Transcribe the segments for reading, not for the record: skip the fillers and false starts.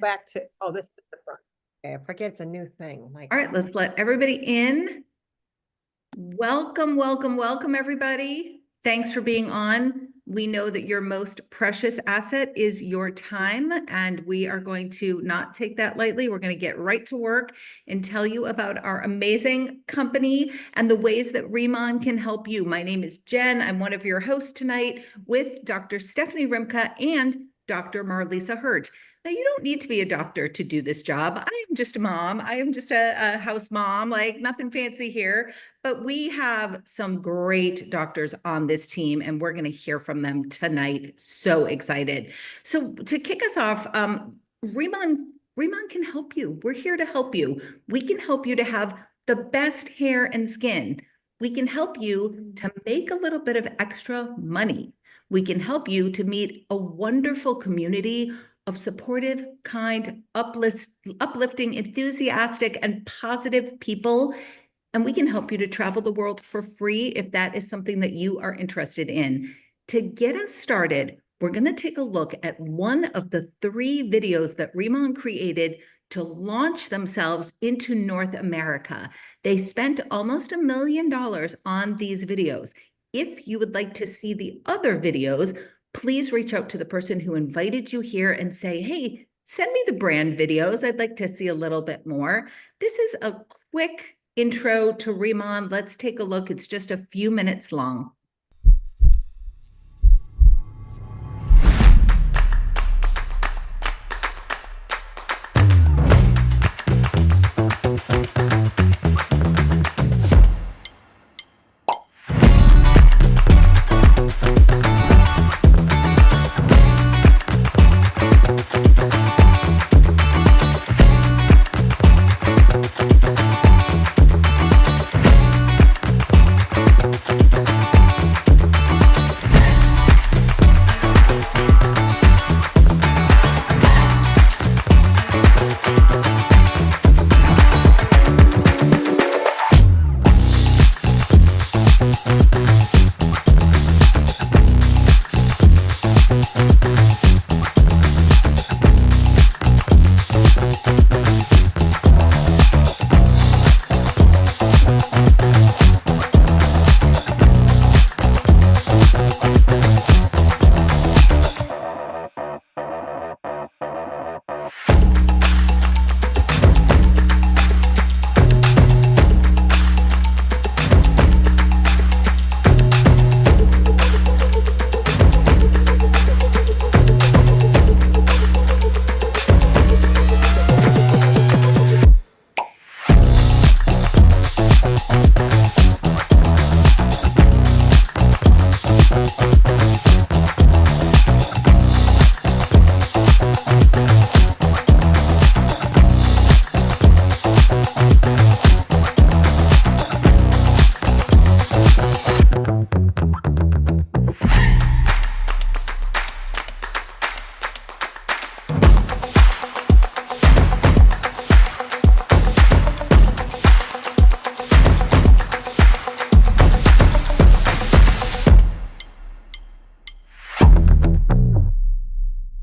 back to, oh, this is the front. Okay, I forget it's a new thing. All right, let's let everybody in. Welcome, welcome, welcome, everybody. Thanks for being on. We know that your most precious asset is your time, and we are going to not take that lightly. We're going to get right to work and tell you about our amazing company and the ways that RIMAN can help you. My name is Jen. I'm one of your hosts tonight with Dr. Stephanie Rimka and Dr. Marlisa Hurt. Now, you don't need to be a doctor to do this job. I am just a mom. I am just a house mom, like nothing fancy here. But we have some great doctors on this team, and we're going to hear from them tonight. So excited. So to kick us off, RIMAN can help you. We're here to help you. We can help you to have the best hair and skin. We can help you to make a little bit of extra money. We can help you to meet a wonderful community of supportive, kind, uplifting, enthusiastic, and positive people. And we can help you to travel the world for free if that is something that you are interested in. To get us started, we're going to take a look at one of the 3 videos that RIMAN created to launch themselves into North America. They spent almost $1 million on these videos. If you would like to see the other videos, please reach out to the person who invited you here and say, hey, send me the brand videos. I'd like to see a little bit more. This is a quick intro to RIMAN. Let's take a look. It's just a few minutes long.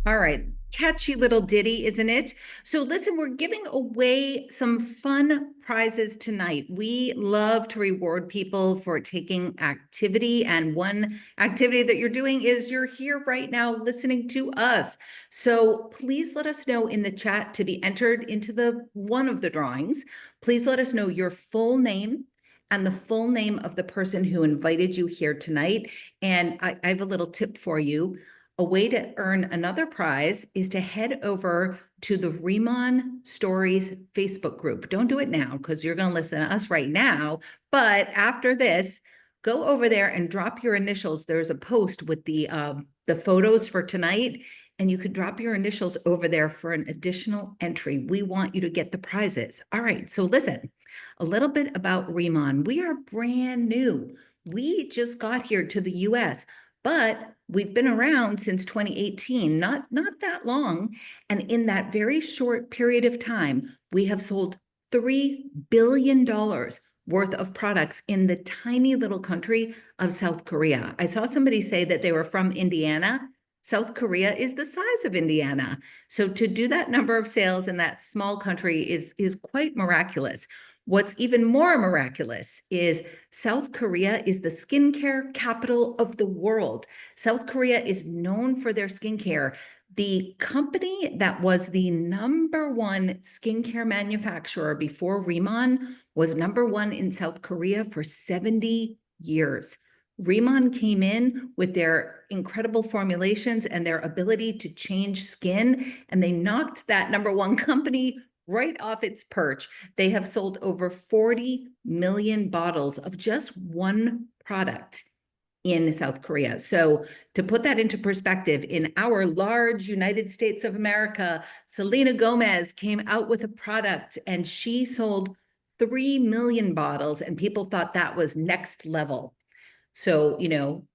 All right, catchy little ditty, isn't it? So listen, we're giving away some fun prizes tonight. We love to reward people for taking activity, and one activity that you're doing is you're here right now listening to us. So please let us know in the chat to be entered into one of the drawings. Please let us know your full name and the full name of the person who invited you here tonight. And I have a little tip for you. A way to earn another prize is to head over to the RIMAN Stories Facebook group. Don't do it now because you're going to listen to us right now. But after this, go over there and drop your initials. There's a post with the photos for tonight, and you could drop your initials over there for an additional entry. We want you to get the prizes. All right, so listen, a little bit about RIMAN. We are brand new. We just got here to the US, but we've been around since 2018, not that long. And in that very short period of time, we have sold $3 billion worth of products in the tiny little country of South Korea. I saw somebody say that they were from Indiana. South Korea is the size of Indiana. So to do that number of sales in that small country is quite miraculous. What's even more miraculous is South Korea is the skincare capital of the world. South Korea is known for their skincare. The company that was the number one skincare manufacturer before RIMAN was number one in South Korea for 70 years. RIMAN came in with their incredible formulations and their ability to change skin, and they knocked that number one company right off its perch. They have sold over 40 million bottles of just one product in South Korea. So to put that into perspective, in our large United States of America, Selena Gomez came out with a product and she sold 3 million bottles, and people thought that was next level. So,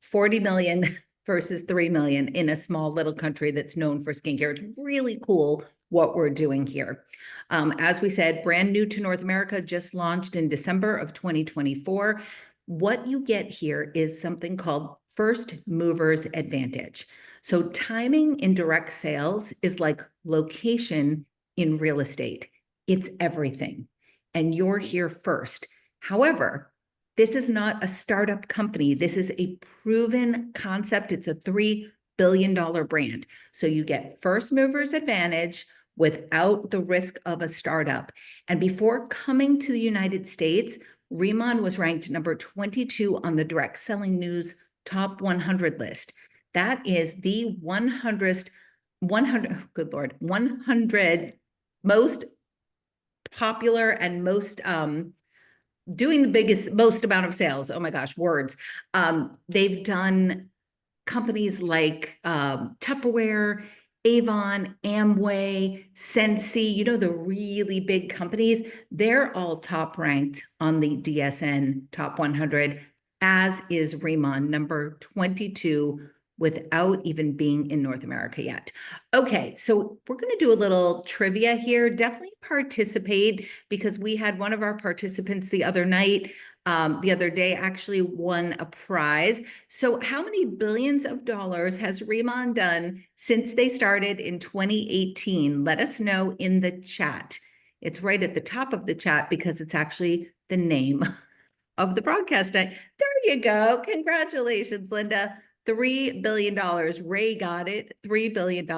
40 million versus 3 million in a small little country that's known for skincare. It's really cool what we're doing here. As we said, brand new to North America, just launched in December of 2024. What you get here is something called first movers advantage. So timing in direct sales is like location in real estate. It's everything. And you're here first. However, this is not a startup company. This is a proven concept. It's a $3 billion brand. So you get first movers advantage without the risk of a startup. And before coming to the United States, RIMAN was ranked number 22 on the Direct Selling News Top 100 list. That is the 100, good Lord, 100 most popular and most doing the most amount of sales. Oh my gosh, words. They've done companies like Tupperware, Avon, Amway, Sensi, the really big companies. They're all top ranked on the DSN top 100, as is RIMAN, number 22, without even being in North America yet. Okay, so we're going to do a little trivia here. Definitely participate, because we had one of our participants the other day actually won a prize. So how many billions of dollars has RIMAN done since they started in 2018? Let us know in the chat. It's right at the top of the chat because it's actually the name of the broadcast night. There you go. Congratulations, Linda. $3 billion. Ray got it. $3 billion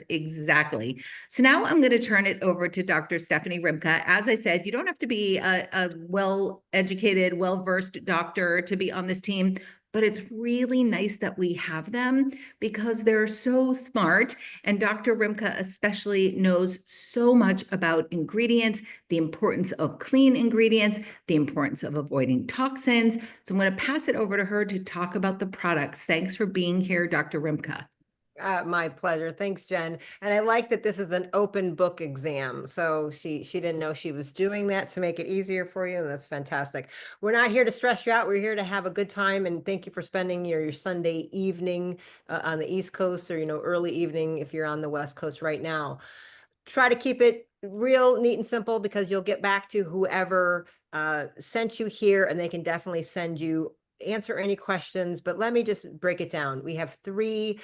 exactly. So now I'm going to turn it over to Dr. Stephanie Rimka. As I said, you don't have to be a well-educated, well-versed doctor to be on this team, but it's really nice that we have them because they're so smart. And Dr. Rimka especially knows so much about ingredients, the importance of clean ingredients, the importance of avoiding toxins. So I'm going to pass it over to her to talk about the products. Thanks for being here, Dr. Rimka. My pleasure. Thanks, Jen. And I like that this is an open book exam. So she didn't know she was doing that to make it easier for you. And that's fantastic. We're not here to stress you out. We're here to have a good time. And thank you for spending your Sunday evening on the East Coast, or, early evening if you're on the West Coast right now. Try to keep it real neat and simple, because you'll get back to whoever sent you here, and they can definitely answer any questions. But let me just break it down. We have 3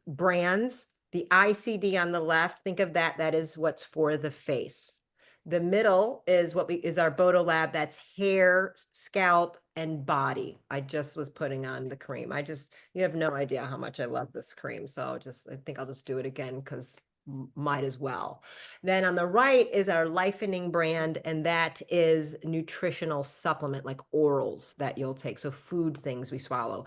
brands. The ICD on the left, think of that is what's for the face. The middle is is our Bodo Lab. That's hair, scalp, and body. I just was putting on the cream. You have no idea how much I love this cream. So I think I'll just do it again because might as well. Then on the right is our Lifening brand, and that is nutritional supplement, like orals that you'll take. So food things we swallow.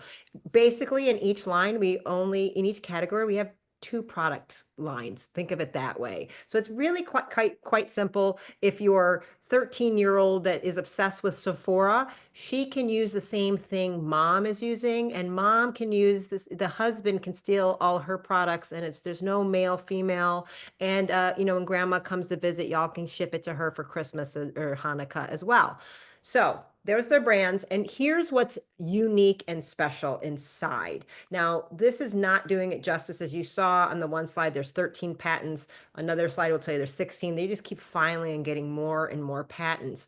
Basically, in each each category, we have 2 product lines. Think of it that way. So it's really quite simple. If your 13-year-old that is obsessed with Sephora, she can use the same thing mom is using, and mom can use this. The husband can steal all her products, and there's no male, female. And when grandma comes to visit, y'all can ship it to her for Christmas or Hanukkah as well. So there's their brands. And here's what's unique and special inside. Now, this is not doing it justice. As you saw on the one slide, there's 13 patents. Another slide will tell you there's 16. They just keep filing and getting more and more patents.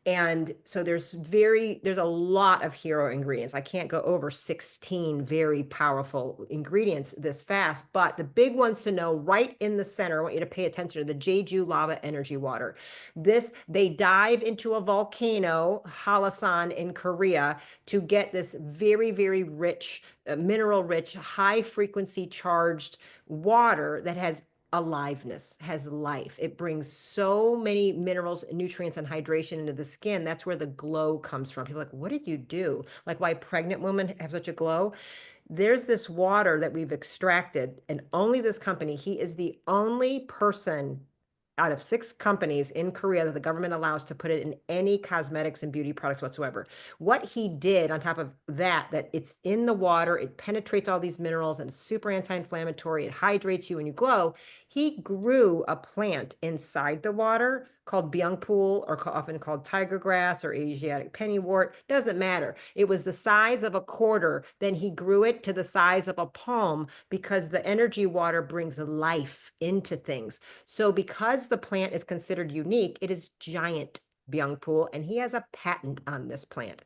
And so there's a lot of hero ingredients. I can't go over 16 very powerful ingredients this fast, but the big ones to know right in the center, I want you to pay attention to the Jeju lava energy water. They dive into a volcano, Halasan in Korea, to get this very, very rich, mineral rich, high frequency charged water that has aliveness, has life. It brings so many minerals, nutrients, and hydration into the skin. That's where the glow comes from. People are like, what did you do? Like why pregnant women have such a glow? There's this water that we've extracted, and only this company, he is the only person out of 6 companies in Korea that the government allows to put it in any cosmetics and beauty products whatsoever. What he did on top of that, that it's in the water, it penetrates all these minerals and it's super anti-inflammatory, it hydrates you and you glow. He grew a plant inside the water called byungpool, or often called tiger grass or Asiatic pennywort. Doesn't matter. It was the size of a quarter. Then he grew it to the size of a palm because the energy water brings life into things. So because the plant is considered unique, it is giant byungpool, and he has a patent on this plant.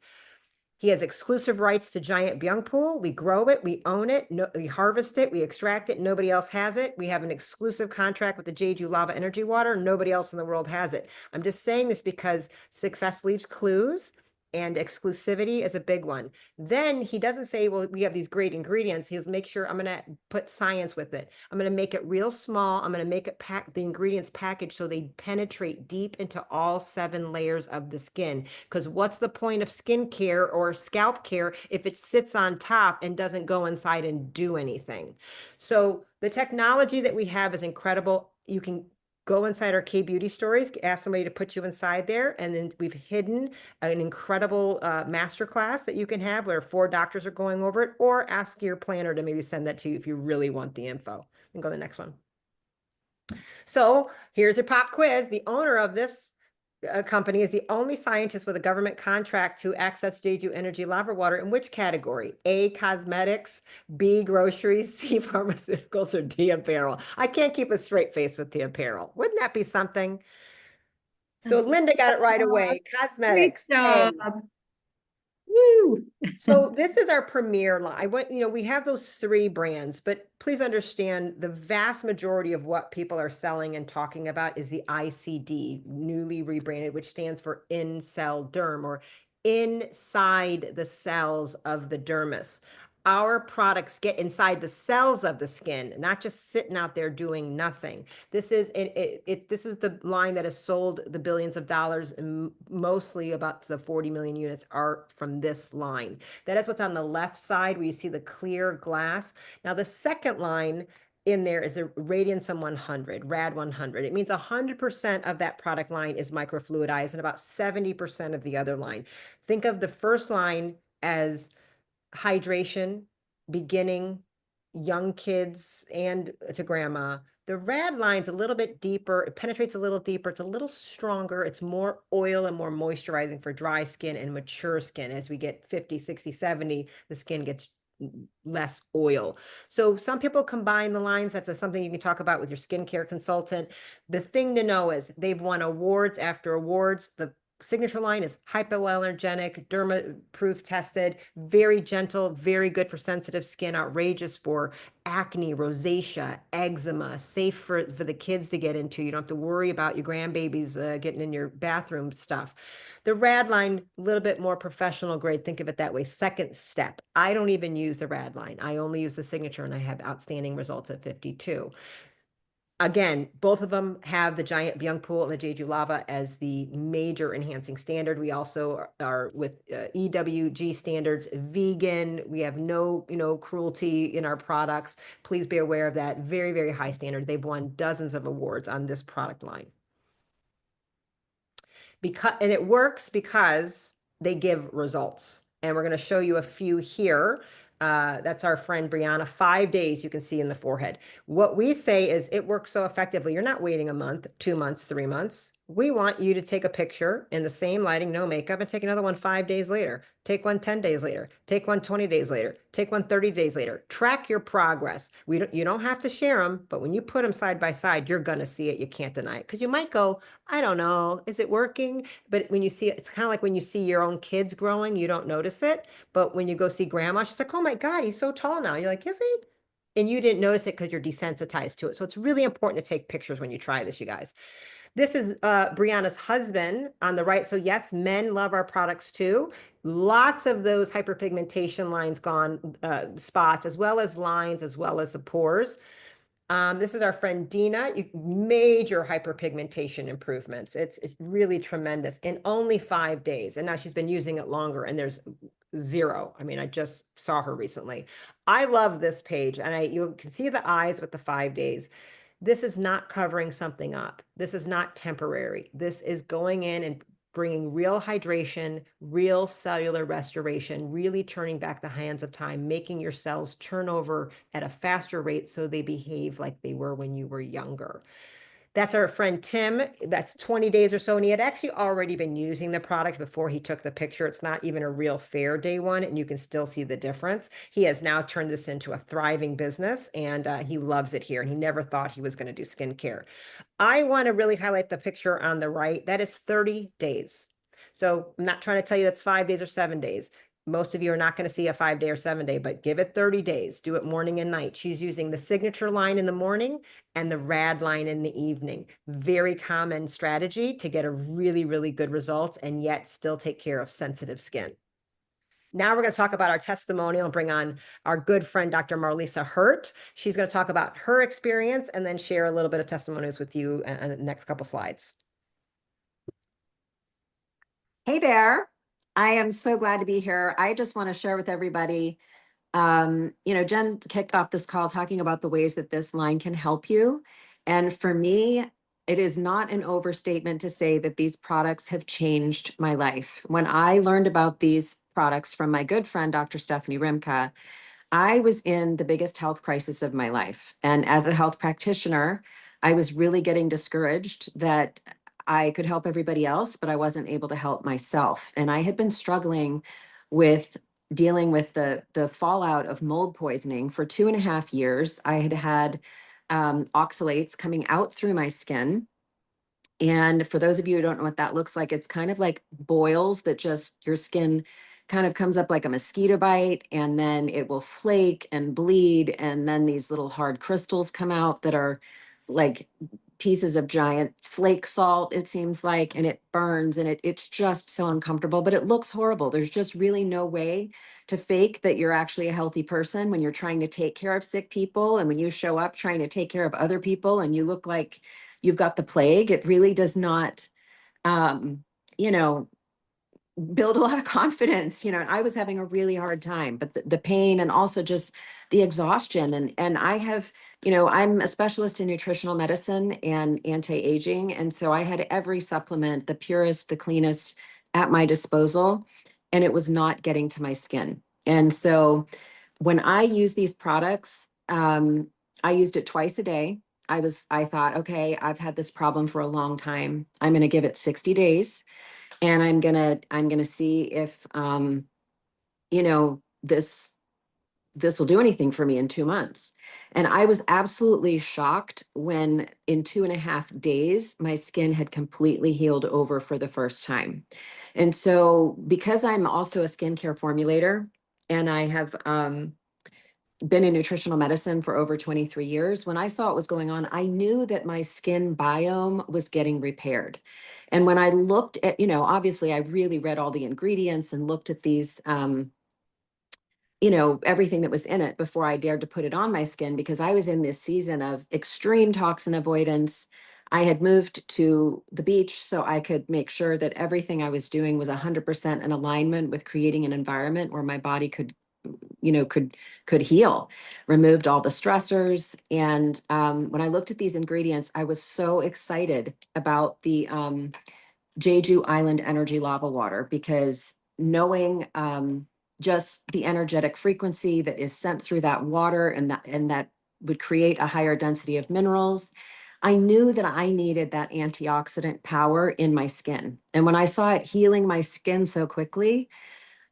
He has exclusive rights to giant byungpool. We grow it, we own it, no, we harvest it, we extract it. Nobody else has it. We have an exclusive contract with the Jeju Lava Energy Water. Nobody else in the world has it. I'm just saying this because success leaves clues, and exclusivity is a big one. Then he doesn't say, well, we have these great ingredients. He'll make sure I'm going to put science with it. I'm going to make it real small. I'm going to make it the ingredients packaged so they penetrate deep into all 7 layers of the skin. Because what's the point of skincare or scalp care if it sits on top and doesn't go inside and do anything? So the technology that we have is incredible. You can go inside our K Beauty stories, ask somebody to put you inside there. And then we've hidden an incredible masterclass that you can have where 4 doctors are going over it, or ask your planner to maybe send that to you if you really want the info. We can go to the next one. So here's your pop quiz. The owner of this company is the only scientist with a government contract to access Jeju Energy lava water in which category? A, cosmetics, B, groceries, C, pharmaceuticals, or D, apparel. I can't keep a straight face with the apparel. Wouldn't that be something? So Linda got it right away. Great Cosmetics, job. A. Woo. So this is our premier line. We have those 3 brands, but please understand the vast majority of what people are selling and talking about is the ICD, newly rebranded, which stands for in-cell derm, or inside the cells of the dermis. Our products get inside the cells of the skin, not just sitting out there doing nothing. This is the line that has sold the billions of dollars, and mostly about the 40 million units are from this line. That is what's on the left side where you see the clear glass. Now the second line in there is a Radiantum 100, Rad 100. It means 100% of that product line is microfluidized and about 70% of the other line. Think of the first line as hydration, beginning, young kids, and to grandma. The Rad line's a little bit deeper. It penetrates a little deeper. It's a little stronger. It's more oil and more moisturizing for dry skin and mature skin. As we get 50, 60, 70, the skin gets less oil. So some people combine the lines. That's something you can talk about with your skincare consultant. The thing to know is they've won awards after awards. The signature line is hypoallergenic, derma-proof tested, very gentle, very good for sensitive skin, outrageous for acne, rosacea, eczema, safe for the kids to get into. You don't have to worry about your grandbabies getting in your bathroom stuff. The Rad line, a little bit more professional grade. Think of it that way. Second step. I don't even use the Rad line. I only use the signature, and I have outstanding results at 52. Again, both of them have the giant byungpool and the Jeju lava as the major enhancing standard. We also are with EWG standards, vegan. We have no, cruelty in our products. Please be aware of that. Very, very high standard. They've won dozens of awards on this product line. And it works because they give results. And we're going to show you a few here. That's our friend Brianna. 5 days you can see in the forehead. What we say is it works so effectively. You're not waiting a month, 2 months, 3 months. we want you to take a picture in the same lighting, no makeup, and take another one 5 days later. Take one 10 days later. Take one 20 days later. Take one 30 days later. Track your progress. You don't have to share them, but when you put them side by side, you're going to see it. You can't deny it because you might go, I don't know, is it working? But when you see it, it's kind of like when you see your own kids growing, you don't notice it. But when you go see grandma, she's like, oh my God, he's so tall now. You're like, is he? And you didn't notice it because you're desensitized to it. So it's really important to take pictures when you try this, you guys. This is Brianna's husband on the right. So yes, men love our products too. Lots of those hyperpigmentation lines gone, spots, as well as lines, as well as the pores. This is our friend Dina. Major hyperpigmentation improvements. It's really tremendous in only 5 days. And now she's been using it longer and there's zero. I mean, I just saw her recently. I love this page and you can see the eyes with the 5 days. This is not covering something up. This is not temporary. This is going in and bringing real hydration, real cellular restoration, really turning back the hands of time, making your cells turn over at a faster rate so they behave like they were when you were younger. That's our friend Tim. That's 20 days or so. And he had actually already been using the product before he took the picture. It's not even a real fair day one, and you can still see the difference. He has now turned this into a thriving business, and he loves it here. And he never thought he was going to do skincare. I want to really highlight the picture on the right. That is 30 days. So I'm not trying to tell you that's 5 days or 7 days. Most of you are not going to see a 5 day or 7 day, but give it 30 days. Do it morning and night. She's using the signature line in the morning and the rad line in the evening. Very common strategy to get a really, really good results and yet still take care of sensitive skin. Now we're going to talk about our testimonial and bring on our good friend, Dr. Marlisa Hurt. She's going to talk about her experience and then share a little bit of testimonials with you in the next couple slides. Hey there. I am so glad to be here. I just want to share with everybody, Jen kicked off this call talking about the ways that this line can help you. And for me, it is not an overstatement to say that these products have changed my life. When I learned about these products from my good friend, Dr. Stephanie Rimka, I was in the biggest health crisis of my life. And as a health practitioner, I was really getting discouraged that I could help everybody else, but I wasn't able to help myself. And I had been struggling with dealing with the fallout of mold poisoning for 2.5 years. I had had oxalates coming out through my skin. And for those of you who don't know what that looks like, it's kind of like boils that just your skin kind of comes up like a mosquito bite, and then it will flake and bleed. And then these little hard crystals come out that are like pieces of giant flake salt, it seems like, and it burns and it's just so uncomfortable, but it looks horrible. There's just really no way to fake that you're actually a healthy person when you're trying to take care of sick people. And when you show up trying to take care of other people and you look like you've got the plague, it really does not, um, you know, build a lot of confidence. I was having a really hard time, but the pain and also just the exhaustion. And I have, I'm a specialist in nutritional medicine and anti-aging. And so I had every supplement, the purest, the cleanest at my disposal, and it was not getting to my skin. And so when I use these products, I used it twice a day. I thought, okay, I've had this problem for a long time. I'm going to give it 60 days and I'm gonna see if this will do anything for me in 2 months. And I was absolutely shocked when in 2.5 days my skin had completely healed over for the first time. And so because I'm also a skincare formulator and I have been in nutritional medicine for over 23 years. When I saw what was going on, I knew that my skin biome was getting repaired. And when I looked at, obviously I really read all the ingredients and looked at these, everything that was in it before I dared to put it on my skin, because I was in this season of extreme toxin avoidance. I had moved to the beach so I could make sure that everything I was doing was 100% in alignment with creating an environment where my body could could heal, removed all the stressors. And when I looked at these ingredients, I was so excited about the Jeju Island Energy Lava Water, because knowing just the energetic frequency that is sent through that water and that would create a higher density of minerals. I knew that I needed that antioxidant power in my skin. And when I saw it healing my skin so quickly,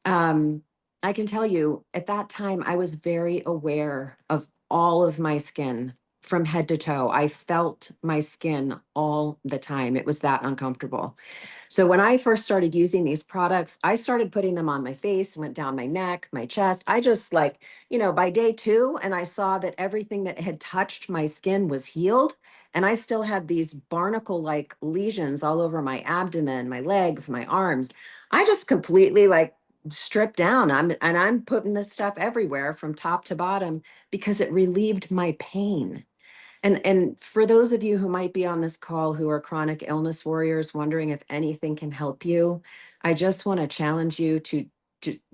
um, I can tell you at that time, I was very aware of all of my skin from head to toe. I felt my skin all the time. It was that uncomfortable. So when I first started using these products, I started putting them on my face, went down my neck, my chest. I just like, by day 2, and I saw that everything that had touched my skin was healed. And I still had these barnacle-like lesions all over my abdomen, my legs, my arms. I just completely like stripped down. I'm putting this stuff everywhere from top to bottom because it relieved my pain. And for those of you who might be on this call who are chronic illness warriors wondering if anything can help you, I just want to challenge you to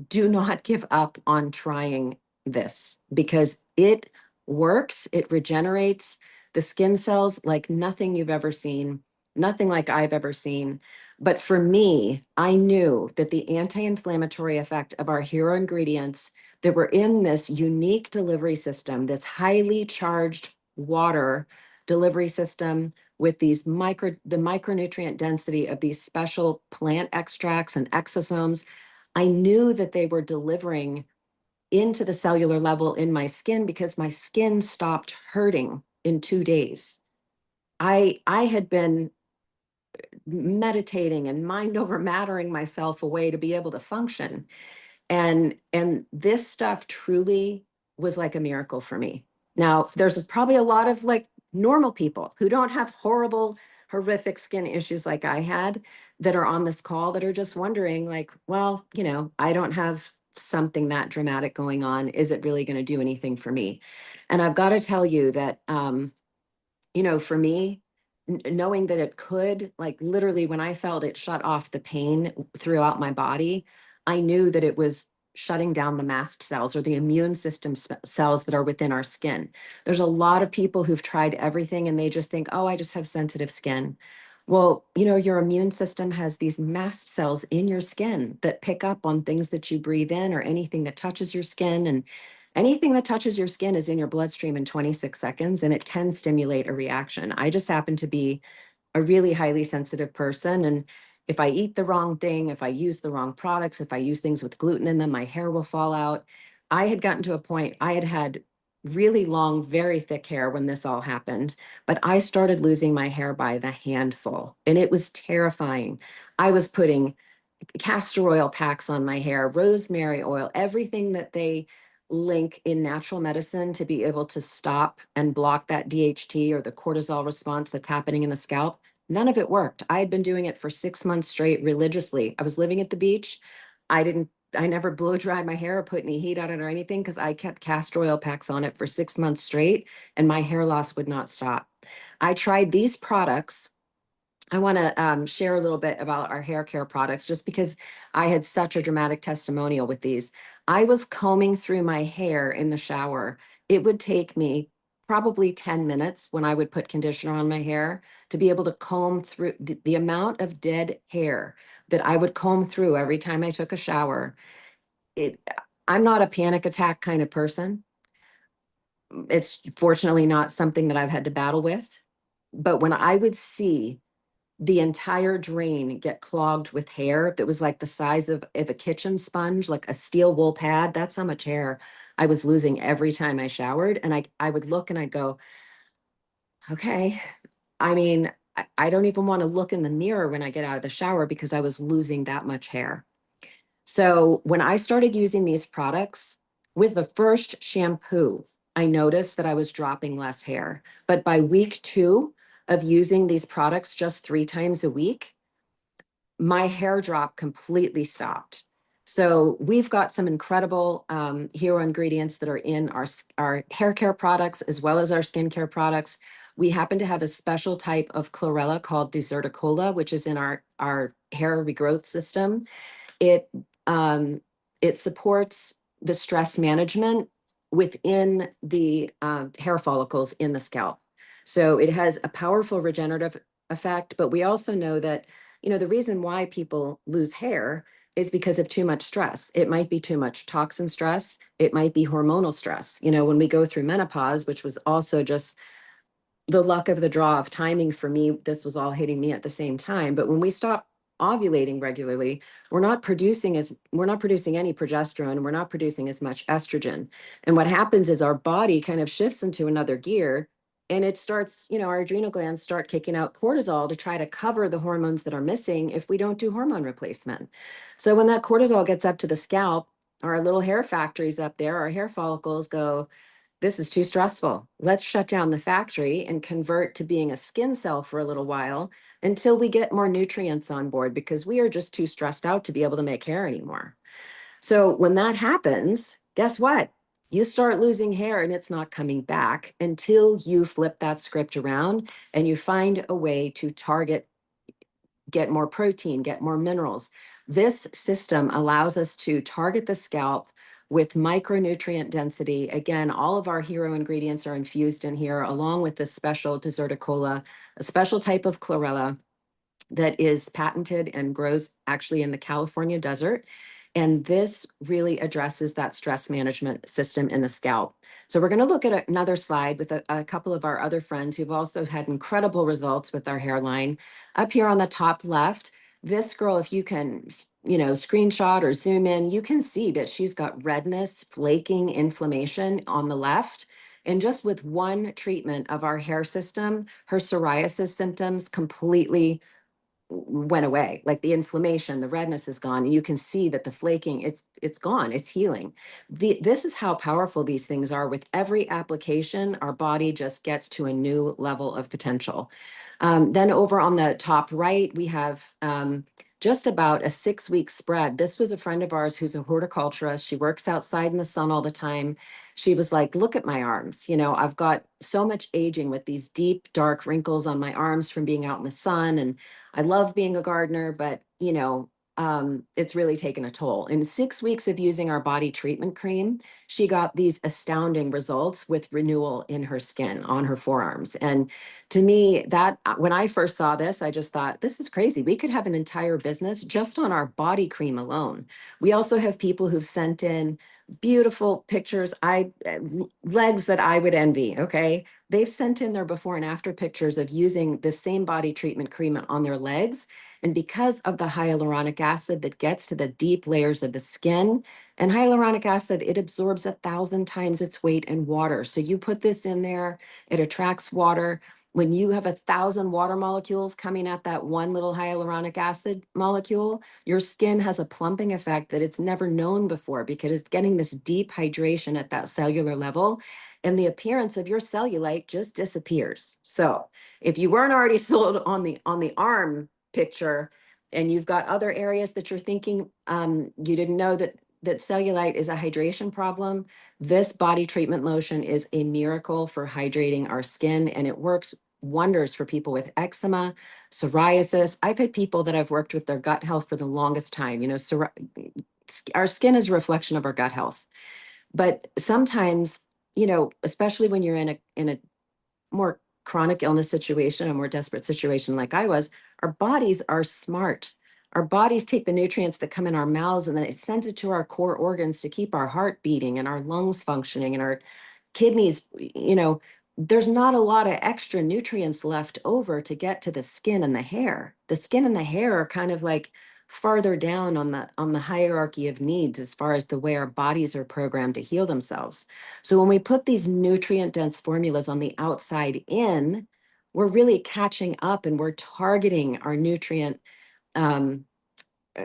do not give up on trying this because it works. It regenerates the skin cells like nothing you've ever seen, nothing like I've ever seen. But for me, I knew that the anti-inflammatory effect of our hero ingredients that were in this unique delivery system, this highly charged water delivery system with the micronutrient density of these special plant extracts and exosomes, I knew that they were delivering into the cellular level in my skin because my skin stopped hurting in 2 days. I had been meditating and mind over mattering myself away to be able to function. And this stuff truly was like a miracle for me. Now, there's probably a lot of like normal people who don't have horrible, horrific skin issues like I had that are on this call that are just wondering like, well, I don't have something that dramatic going on. Is it really going to do anything for me? And I've got to tell you that, for me, knowing that it could, like literally when I felt it shut off the pain throughout my body, I knew that it was shutting down the mast cells or the immune system cells that are within our skin. There's a lot of people who've tried everything and they just think, oh, I just have sensitive skin. Well, your immune system has these mast cells in your skin that pick up on things that you breathe in or anything that touches your skin. And anything that touches your skin is in your bloodstream in 26 seconds, and it can stimulate a reaction. I just happen to be a really highly sensitive person. And if I eat the wrong thing, if I use the wrong products, if I use things with gluten in them, my hair will fall out. I had gotten to a point, I had really long, very thick hair when this all happened, but I started losing my hair by the handful, and it was terrifying. I was putting castor oil packs on my hair, rosemary oil, everything that they link in natural medicine to be able to stop and block that DHT or the cortisol response that's happening in the scalp. None of it worked. I had been doing it for 6 months straight religiously. I was living at the beach. I never blow dried my hair or put any heat on it or anything because I kept castor oil packs on it for 6 months straight and my hair loss would not stop. I tried these products. I want to share a little bit about our hair care products just because I had such a dramatic testimonial with these. I was combing through my hair in the shower. It would take me probably 10 minutes when I would put conditioner on my hair to be able to comb through the amount of dead hair that I would comb through every time I took a shower. It, I'm not a panic attack kind of person. It's fortunately not something that I've had to battle with. But when I would see the entire drain get clogged with hair that was like the size of a kitchen sponge, like a steel wool pad. That's how much hair I was losing every time I showered. And I would look and I'd go, okay. I mean, I don't even want to look in the mirror when I get out of the shower because I was losing that much hair. So when I started using these products with the first shampoo, I noticed that I was dropping less hair. But by week 2 of using these products just 3 times a week, my hair drop completely stopped. So we've got some incredible hero ingredients that are in our hair care products as well as our skincare products. We happen to have a special type of chlorella called deserticola, which is in our hair regrowth system. It it supports the stress management within the hair follicles in the scalp. So it has a powerful regenerative effect, but we also know that, the reason why people lose hair is because of too much stress. It might be too much toxin stress. It might be hormonal stress. When we go through menopause, which was also just the luck of the draw of timing for me, this was all hitting me at the same time. But when we stop ovulating regularly, we're not producing any progesterone, we're not producing as much estrogen. And what happens is our body kind of shifts into another gear, and it starts, our adrenal glands start kicking out cortisol to try to cover the hormones that are missing if we don't do hormone replacement. So when that cortisol gets up to the scalp, our little hair factories up there, our hair follicles go, this is too stressful. Let's shut down the factory and convert to being a skin cell for a little while until we get more nutrients on board, because we are just too stressed out to be able to make hair anymore. So when that happens, guess what? You start losing hair and it's not coming back until you flip that script around and you find a way to get more protein, get more minerals. This system allows us to target the scalp with micronutrient density. Again, all of our hero ingredients are infused in here, along with this special deserticola, a special type of chlorella that is patented and grows actually in the California desert. And this really addresses that stress management system in the scalp. So we're going to look at another slide with a couple of our other friends who've also had incredible results with our hairline. Up here on the top left, this girl, if you can, screenshot or zoom in, you can see that she's got redness, flaking, inflammation on the left. And just with one treatment of our hair system, her psoriasis symptoms completely went away. Like the inflammation, the redness is gone. And you can see that the flaking, it's gone, it's healing. This is how powerful these things are. With every application, our body just gets to a new level of potential. Then over on the top right, we have just about a 6-week spread. This was a friend of ours who's a horticulturist. She works outside in the sun all the time. She was like, look at my arms. I've got so much aging with these deep, dark wrinkles on my arms from being out in the sun. And I love being a gardener, but it's really taken a toll. In 6 weeks of using our body treatment cream, she got these astounding results with renewal in her skin on her forearms. And to me, that when I first saw this, I just thought, this is crazy. We could have an entire business just on our body cream alone. We also have people who've sent in beautiful pictures, legs that I would envy. Okay. They've sent in their before and after pictures of using the same body treatment cream on their legs. And because of the hyaluronic acid that gets to the deep layers of the skin, and hyaluronic acid, it absorbs 1,000 times its weight in water. So you put this in there, it attracts water. When you have 1,000 water molecules coming at that one little hyaluronic acid molecule, your skin has a plumping effect that it's never known before, because it's getting this deep hydration at that cellular level, and the appearance of your cellulite just disappears. So if you weren't already sold on the arm picture, and you've got other areas that you're thinking you didn't know that cellulite is a hydration problem, this body treatment lotion is a miracle for hydrating our skin, and it works wonders for people with eczema, psoriasis. I've had people that I've worked with their gut health for the longest time. Our skin is a reflection of our gut health. But sometimes, especially when you're in a more chronic illness situation, a more desperate situation like I was, our bodies are smart. Our bodies take the nutrients that come in our mouths and then it sends it to our core organs to keep our heart beating and our lungs functioning and our kidneys. There's not a lot of extra nutrients left over to get to the skin and the hair. The skin and the hair are kind of like farther down on the hierarchy of needs as far as the way our bodies are programmed to heal themselves. So when we put these nutrient dense formulas on the outside in, we're really catching up and we're targeting um,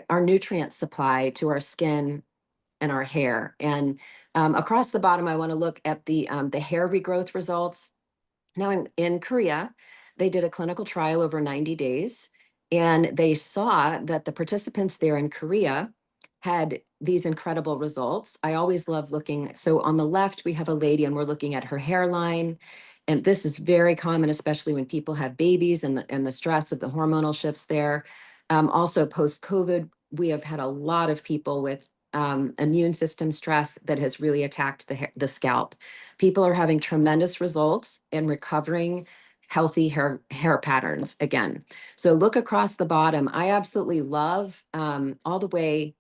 our nutrient supply to our skin and our hair. And across the bottom, I want to look at the hair regrowth results. Now in Korea, they did a clinical trial over 90 days, and they saw that the participants there in Korea had these incredible results. I always love looking. So on the left, we have a lady and we're looking at her hairline. And this is very common, especially when people have babies and the stress of the hormonal shifts there. Also post-COVID, we have had a lot of people with immune system stress that has really attacked the scalp. People are having tremendous results in recovering healthy hair patterns again. So look across the bottom. I absolutely love all the way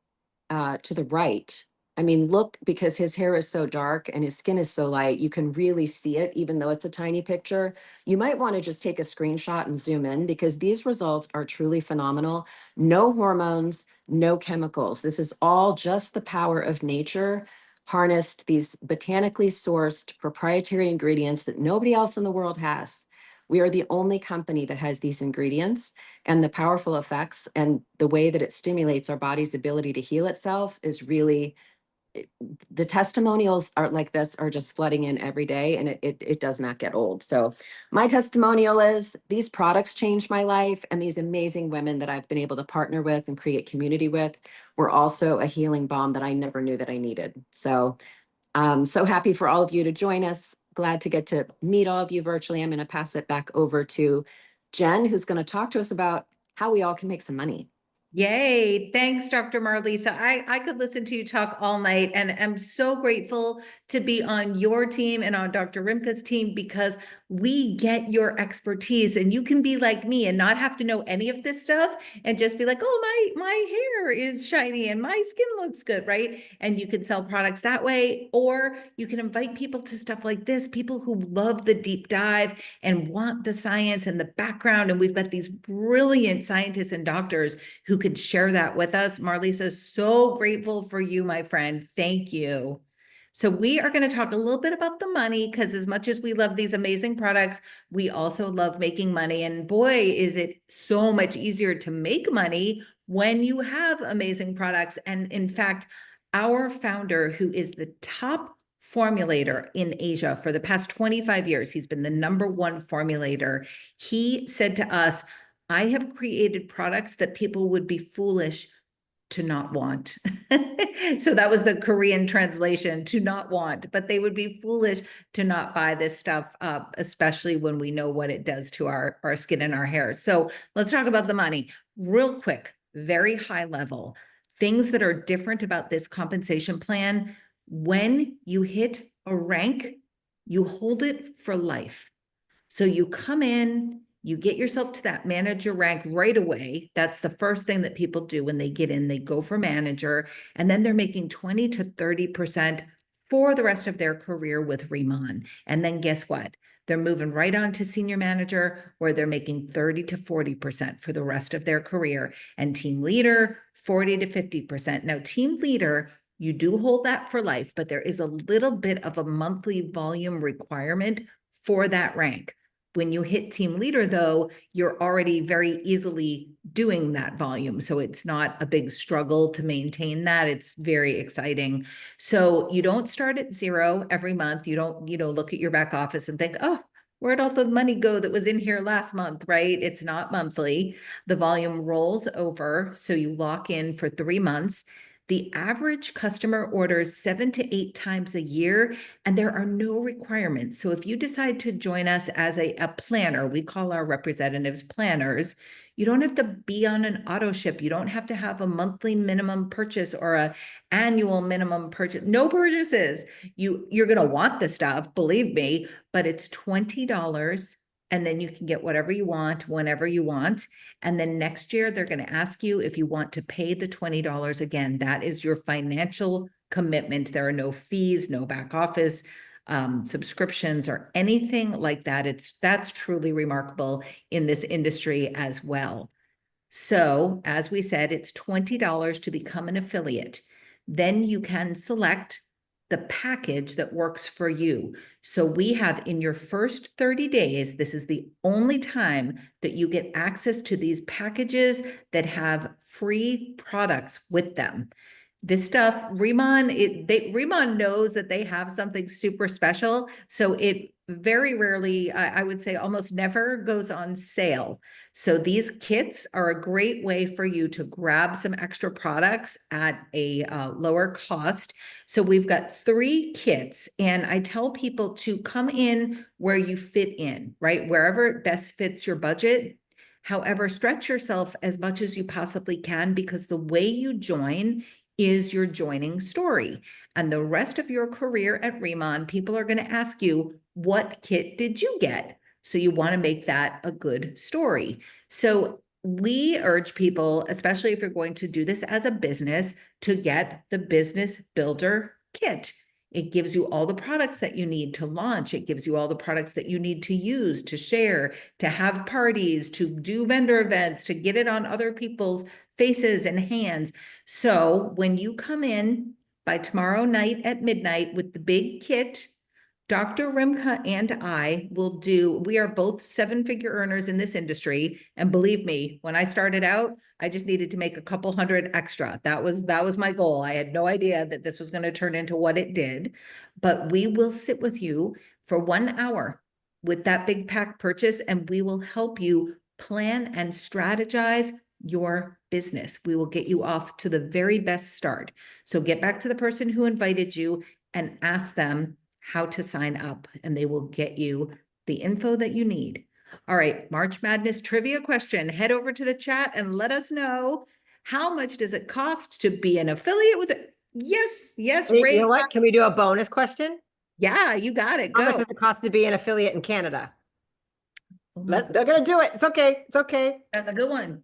to the right. I mean, look, because his hair is so dark and his skin is so light, you can really see it, even though it's a tiny picture. You might want to just take a screenshot and zoom in because these results are truly phenomenal. No hormones, no chemicals. This is all just the power of nature harnessed, these botanically sourced proprietary ingredients that nobody else in the world has. We are the only company that has these ingredients, and the powerful effects and the way that it stimulates our body's ability to heal itself is really, the testimonials are like this are just flooding in every day, and it does not get old. So my testimonial is these products changed my life, and these amazing women that I've been able to partner with and create community with were also a healing balm that I never knew that I needed. So so happy for all of you to join us. Glad to get to meet all of you virtually. I'm going to pass it back over to Jen, who's going to talk to us about how we all can make some money. Yay. Thanks, Dr. Marlisa. I could listen to you talk all night, and I'm so grateful to be on your team and on Dr. Rimka's team because we get your expertise, and you can be like me and not have to know any of this stuff and just be like, oh, my hair is shiny and my skin looks good, right? And you can sell products that way, or you can invite people to stuff like this, people who love the deep dive and want the science and the background. And we've got these brilliant scientists and doctors who could share that with us. Marlisa, so grateful for you, my friend. Thank you. So we are going to talk a little bit about the money because as much as we love these amazing products, we also love making money. And boy, is it so much easier to make money when you have amazing products. And in fact, our founder, who is the top formulator in Asia for the past 25 years, he's been the #1 formulator. He said to us, I have created products that people would be foolish to not want. So that was the Korean translation, to not want, but they would be foolish to not buy this stuff, especially when we know what it does to our skin and our hair. So let's talk about the money real quick, very high level. Things that are different about this compensation plan. When you hit a rank, you hold it for life. So you come in, you get yourself to that manager rank right away. That's the first thing that people do when they get in. They go for manager, and then they're making 20 to 30% for the rest of their career with RIMAN. And then guess what? They're moving right on to senior manager, where they're making 30 to 40% for the rest of their career. And team leader, 40 to 50%. Now, team leader, you do hold that for life, but there is a little bit of a monthly volume requirement for that rank. When you hit team leader, though, you're already very easily doing that volume. So it's not a big struggle to maintain that. It's very exciting. So you don't start at zero every month. You don't, look at your back office and think, oh, where'd all the money go that was in here last month, right? It's not monthly. The volume rolls over. So you lock in for 3 months. The average customer orders 7 to 8 times a year, and there are no requirements. So if you decide to join us as a planner, we call our representatives planners, you don't have to be on an auto ship. You don't have to have a monthly minimum purchase or a annual minimum purchase. No purchases. You're going to want the stuff, believe me, but it's $20, and then you can get whatever you want whenever you want. And then next year, they're going to ask you if you want to pay the $20 again. That is your financial commitment. There are no fees, no back office subscriptions or anything like that. That's truly remarkable in this industry as well. So as we said, it's $20 to become an affiliate. Then you can select the package that works for you. So we have in your first 30 days, this is the only time that you get access to these packages that have free products with them. This stuff, RIMAN knows that they have something super special. So it very rarely, I would say almost never goes on sale. So these kits are a great way for you to grab some extra products at a lower cost. So we've got 3 kits, and I tell people to come in where you fit in, right? Wherever it best fits your budget. However, stretch yourself as much as you possibly can, because the way you join is your joining story. And the rest of your career at RIMAN, people are going to ask you, what kit did you get? So you want to make that a good story. So we urge people, especially if you're going to do this as a business, to get the Business Builder Kit. It gives you all the products that you need to launch. It gives you all the products that you need to use, to share, to have parties, to do vendor events, to get it on other people's faces and hands. So when you come in by tomorrow night at midnight with the big kit, Dr. Rimka and I will do, we are both seven-figure earners in this industry. And believe me, when I started out, I just needed to make a couple hundred extra. That was my goal. I had no idea that this was going to turn into what it did. But we will sit with you for 1 hour with that big pack purchase, and we will help you plan and strategize your business. We will get you off to the very best start. So get back to the person who invited you and ask them how to sign up, and they will get you the info that you need. All right, March Madness trivia question. Head over to the chat and let us know, how much does it cost to be an affiliate with it? Yes, yes, You Ray. know what? Can we do a bonus question? Yeah, you got it. How much Go. does it cost to be an affiliate in Canada? Oh, They're gonna do it. It's okay. It's okay. that's a good one.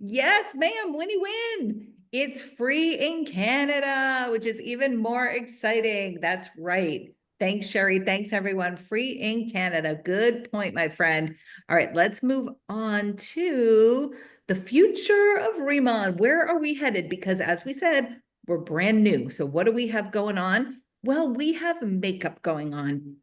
Yes, ma'am, Winnie win. It's free in Canada, which is even more exciting. That's right. Thanks, Sherry. Thanks, everyone. Free in Canada. Good point, my friend. All right, let's move on to the future of RIMAN. Where are we headed? Because as we said, we're brand new. So what do we have going on? Well, we have makeup going on.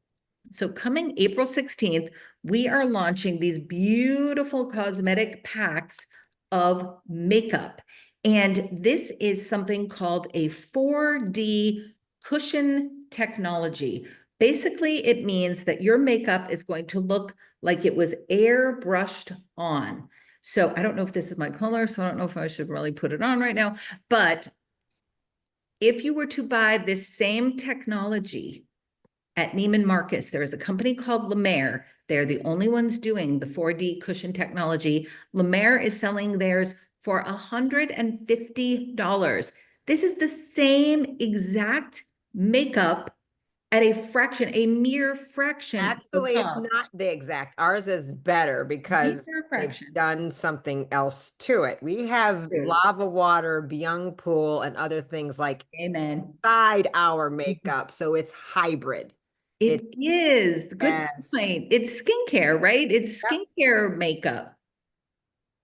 So coming April 16th, we are launching these beautiful cosmetic packs of makeup. And this is something called a 4D cushion technology. Basically, it means that your makeup is going to look like it was airbrushed on. So I don't know if this is my color, so I don't know if I should really put it on right now. But if you were to buy this same technology at Neiman Marcus, there is a company called La Mer. They're the only ones doing the 4D cushion technology. La Mer is selling theirs for $150. This is the same exact makeup at a fraction, a mere fraction of the Actually, it's cost. not the exact. Ours is better because Mere they've fraction. done something else to it. We have True. lava water, Byung pool, and other things like Amen. inside our makeup. So it's hybrid. It is. Good Yes. point. It's skincare, right? It's Yep. skincare makeup.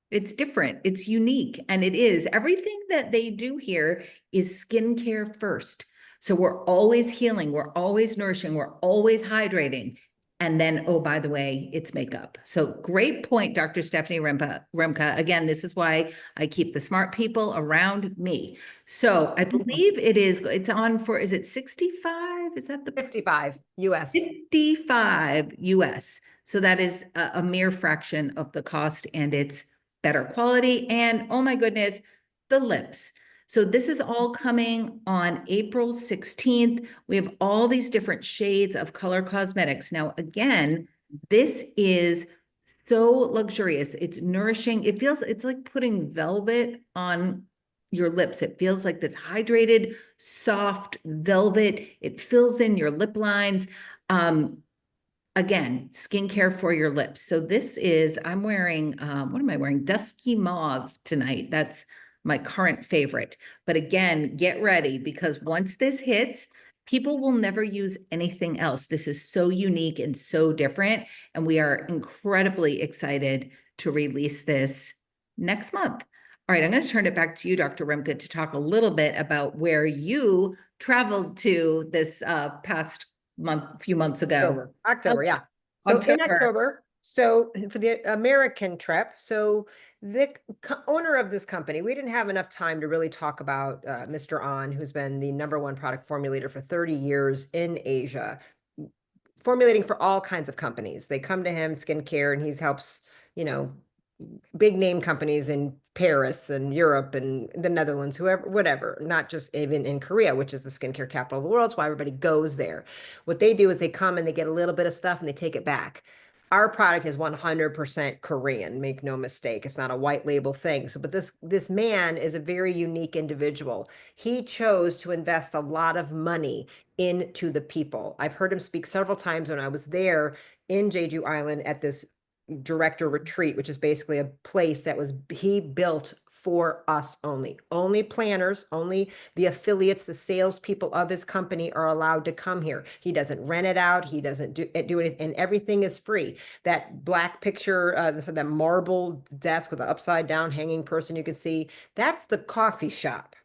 It's different, it's unique, and it is. Everything that they do here is skincare first. So we're always healing, we're always nourishing, we're always hydrating. And then, oh, by the way, it's makeup. So great point, Dr. Stephanie Remka. Again, this is why I keep the smart people around me. So I believe it's on for, is it 65? Is that the 55 US. 55 US? So that is a mere fraction of the cost, and it's better quality. And oh my goodness, the lips. So this is all coming on April 16th. We have all these different shades of color cosmetics. Now, again, this is so luxurious. It's nourishing. It's like putting velvet on your lips. It feels like this hydrated, soft velvet. It fills in your lip lines. Again, skincare for your lips. So this is, I'm wearing, what am I wearing? Dusky mauve tonight. That's my current favorite. But again, get ready, because once this hits, people will never use anything else. This is so unique and so different. And we are incredibly excited to release this next month. All right, I'm going to turn it back to you, Dr. Rimka, to talk a little bit about where you traveled to this few months ago. October, yeah. So in October. October, so for the American trip, so the owner of this company, we didn't have enough time to really talk about Mr. An, who's been the #1 product formulator for 30 years in Asia, formulating for all kinds of companies. They come to him, skincare, and he helps, big name companies in Paris and Europe and the Netherlands, whoever, whatever, not just even in Korea, which is the skincare capital of the world. It's why everybody goes there. What they do is they come and they get a little bit of stuff and they take it back. Our product is 100% Korean, make no mistake. It's not a white label thing. So, but this man is a very unique individual. He chose to invest a lot of money into the people. I've heard him speak several times when I was there in Jeju Island at this director retreat, which is basically a place that he built for us only. Only planners, only the affiliates, the salespeople of his company are allowed to come here. He doesn't rent it out. He doesn't do anything, and everything is free. That black picture, that marble desk with the upside down hanging person you can see, that's the coffee shop.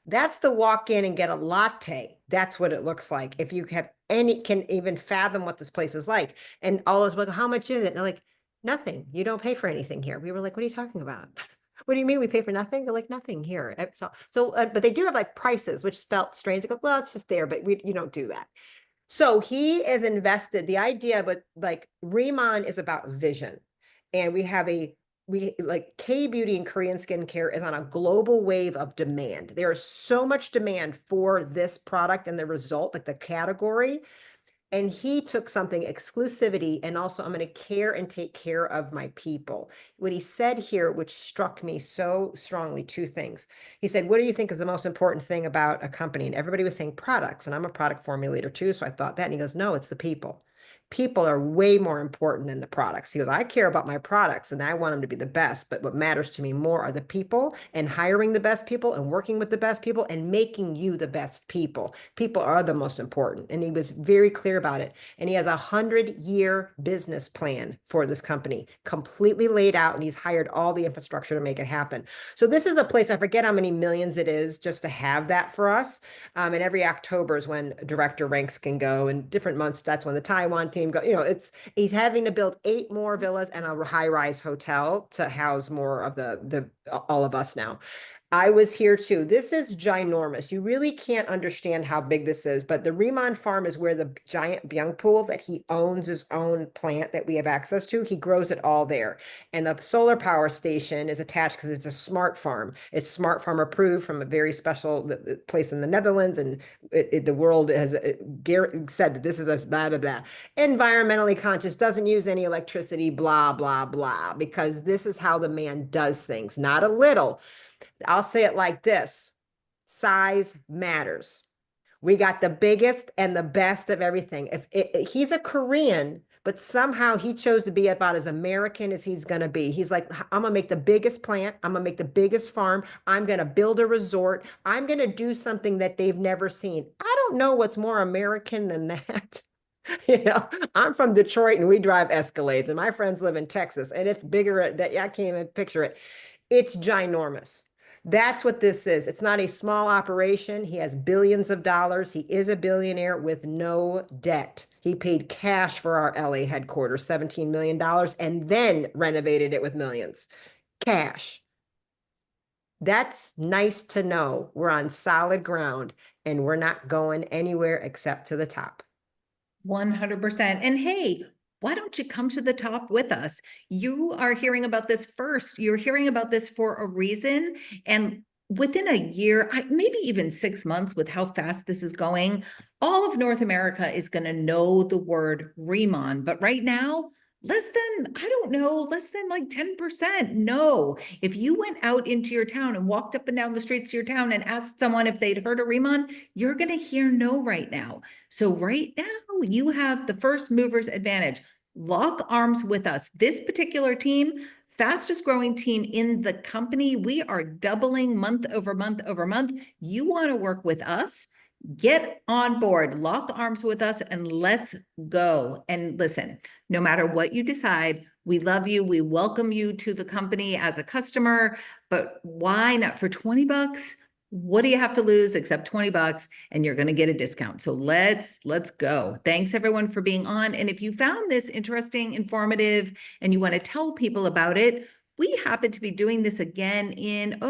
That's the walk in and get a latte. That's what it looks like. If you have can even fathom what this place is like. And all those like, how much is it? And they're like, nothing. You don't pay for anything here. We were like, what are you talking about? What do you mean we pay for nothing? They're like, nothing here. But they do have like prices, which felt strange. They go, well, it's just there, but you don't do that. So he is invested. The idea, but like RIMAN is about vision. And we like K-beauty and Korean skincare is on a global wave of demand. There is so much demand for this product and the result, like the category. And he took something exclusivity and also I'm going to care and take care of my people. What he said here, which struck me so strongly, two things. He said, what do you think is the most important thing about a company? And everybody was saying products. And I'm a product formulator too. So I thought that. And he goes, no, it's the people. People are way more important than the products. He goes, I care about my products and I want them to be the best. But what matters to me more are the people and hiring the best people and working with the best people and making you the best people. People are the most important. And he was very clear about it. And he has 100-year business plan for this company, completely laid out. And he's hired all the infrastructure to make it happen. So this is a place, I forget how many millions it is just to have that for us. And every October is when director ranks can go, and different months, that's when the Taiwan team go. He's having to build 8 more villas and a high-rise hotel to house more of all of us now. I was here too. This is ginormous. You really can't understand how big this is, but the RIMAN farm is where the giant byung pool that he owns his own plant that we have access to. He grows it all there. And the solar power station is attached because it's a smart farm. It's smart farm approved from a very special place in the Netherlands. And the world has said that this is a blah, blah, blah. Environmentally conscious, doesn't use any electricity, blah, blah, blah, because this is how the man does things, not a little. I'll say it like this: size matters. We got the biggest and the best of everything. He's a Korean, but somehow he chose to be about as American as he's going to be. He's like, I'm going to make the biggest plant. I'm going to make the biggest farm. I'm going to build a resort. I'm going to do something that they've never seen. I don't know what's more American than that. I'm from Detroit and we drive Escalades, and my friends live in Texas, and it's bigger that I can't even picture it. It's ginormous. That's what this is. It's not a small operation. He has billions of dollars. He is a billionaire with no debt. He paid cash for our LA headquarters, $17 million, and then renovated it with millions. Cash. That's nice to know. We're on solid ground and we're not going anywhere except to the top. 100%. And hey, why don't you come to the top with us? You are hearing about this first. You're hearing about this for a reason. And within a year, maybe even 6 months, with how fast this is going, all of North America is going to know the word RIMAN. But right now, less than like 10%. No, if you went out into your town and walked up and down the streets of your town and asked someone if they'd heard of RIMAN, you're going to hear no right now. So right now you have the first mover's advantage. Lock arms with us. This particular team, fastest growing team in the company. We are doubling month over month over month. You want to work with us? Get on board, lock arms with us, and let's go. And listen, no matter what you decide, we love you. We welcome you to the company as a customer, but why not for 20 bucks? What do you have to lose except 20 bucks and you're going to get a discount. So let's go. Thanks everyone for being on. And if you found this interesting, informative, and you want to tell people about it, we happen to be doing this again in,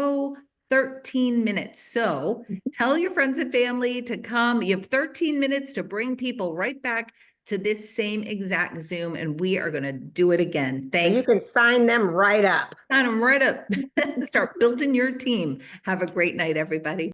13 minutes. So tell your friends and family to come. You have 13 minutes to bring people right back to this same exact Zoom, and we are going to do it again. Thanks. And you can sign them right up. Sign them right up. Start building your team. Have a great night, everybody.